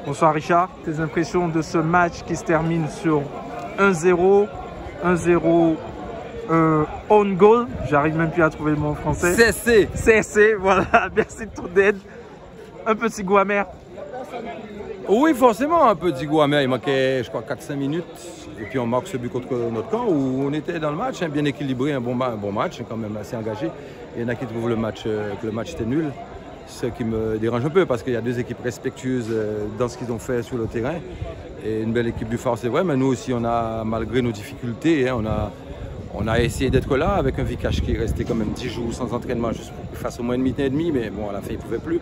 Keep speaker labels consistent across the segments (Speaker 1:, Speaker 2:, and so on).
Speaker 1: Bonsoir Richard, tes impressions de ce match qui se termine sur 1-0, 1-0 own goal, j'arrive même plus à trouver le mot en français.
Speaker 2: CSC.
Speaker 1: CSC, voilà, merci de ton aide. Un petit goût amer.
Speaker 2: Oui, forcément, un petit goût amer. Il manquait, je crois, 4-5 minutes. Et puis on marque ce but contre notre camp où on était dans le match, hein, bien équilibré, un bon match, quand même assez engagé. Il y en a qui trouvent que le match était nul. Ce qui me dérange un peu parce qu'il y a deux équipes respectueuses dans ce qu'ils ont fait sur le terrain. Et une belle équipe du Phare, c'est vrai, mais nous aussi, on a, malgré nos difficultés, hein, on a essayé d'être là avec un Vikash qui est resté quand même 10 jours sans entraînement, juste pour qu'il fasse au moins une mi-temps et demi, mais bon, à la fin, il ne pouvait plus.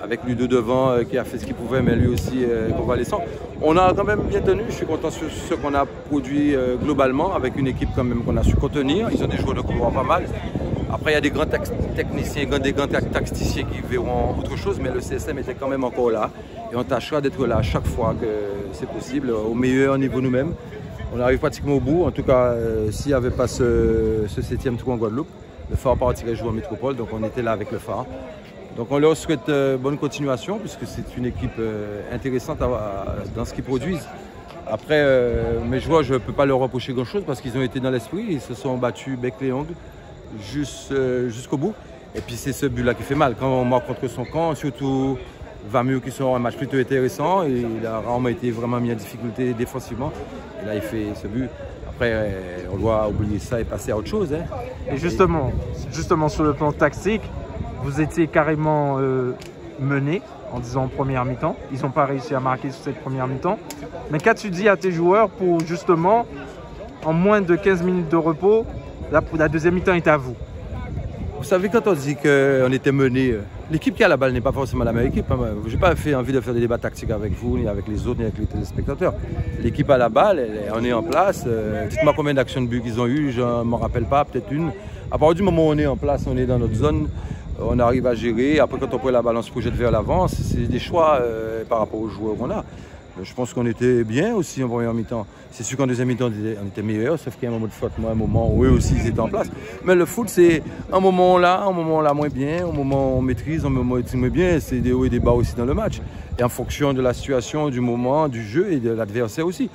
Speaker 2: Avec lui de devant qui a fait ce qu'il pouvait, mais lui aussi convalescent. On a quand même bien tenu, je suis content sur ce qu'on a produit globalement, avec une équipe quand même qu'on a su contenir. Ils ont des joueurs de couloir pas mal. Après, il y a des grands techniciens, des grands tacticiens qui verront autre chose, mais le CSM était quand même encore là. Et on tâchera d'être là chaque fois que c'est possible, au meilleur niveau nous-mêmes. On arrive pratiquement au bout. En tout cas, s'il n'y avait pas ce 7e trou en Guadeloupe, le Phare partirait jouer en métropole, donc on était là avec le Phare. Donc on leur souhaite bonne continuation, puisque c'est une équipe intéressante dans ce qu'ils produisent. Après, mes joueurs, je ne peux pas leur reprocher grand-chose, parce qu'ils ont été dans l'esprit, ils se sont battus bec et ongles jusqu'au bout. Et puis c'est ce but-là qui fait mal. Quand on marque contre son camp, surtout Vamieux qui sort un match plutôt intéressant, et il a rarement été vraiment mis en difficulté défensivement. Et là, il fait ce but. Après, on doit oublier ça et passer à autre chose. Hein.
Speaker 1: Et justement sur le plan tactique, vous étiez carrément mené en disant en première mi-temps. Ils n'ont pas réussi à marquer sur cette première mi-temps. Mais qu'as-tu dit à tes joueurs pour justement, en moins de 15 minutes de repos, la deuxième mi-temps est à vous?
Speaker 2: Vous savez, quand on dit qu'on était mené, l'équipe qui a la balle n'est pas forcément la meilleure équipe. Hein. Je n'ai pas envie de faire des débats tactiques avec vous, ni avec les autres, ni avec les téléspectateurs. L'équipe a la balle, on est en place. Dites-moi combien d'actions de but qu'ils ont eu, je ne m'en rappelle pas, peut-être une. À partir du moment où on est en place, on est dans notre zone, on arrive à gérer. Après, quand on prend la balle, on se projette vers l'avant. C'est des choix par rapport aux joueurs qu'on a. Je pense qu'on était bien aussi en première mi-temps. C'est sûr qu'en deuxième mi-temps, on était meilleur, sauf qu'il y a un moment de flotte, un moment où eux aussi ils étaient en place. Mais le foot, c'est un moment là moins bien, un moment on maîtrise, un moment on moins bien. C'est des hauts et des bas aussi dans le match. Et en fonction de la situation, du moment, du jeu et de l'adversaire aussi.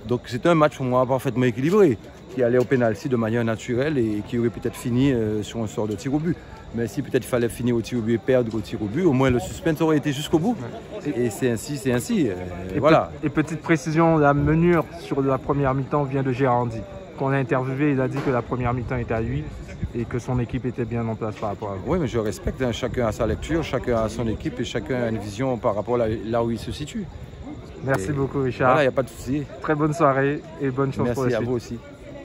Speaker 2: Donc c'était un match pour moi parfaitement équilibré, qui allait au pénalty de manière naturelle et qui aurait peut-être fini sur un sort de tir au but. Mais si peut-être il fallait finir au tir au but et perdre au tir au but, au moins le suspense aurait été jusqu'au bout. Et c'est ainsi, c'est ainsi. Et voilà.
Speaker 1: Et petite précision, la menure sur la première mi-temps vient de Gérandi. Quand on l'a interviewé, il a dit que la première mi-temps était à lui et que son équipe était bien en place par rapport à vous.
Speaker 2: Oui, mais je respecte. Hein. Chacun a sa lecture, chacun a son équipe et chacun a une vision par rapport là où il se situe.
Speaker 1: Merci beaucoup, Richard.
Speaker 2: Voilà, il n'y a pas de souci.
Speaker 1: Très bonne soirée et bonne chance pour la suite.
Speaker 2: Merci à vous aussi.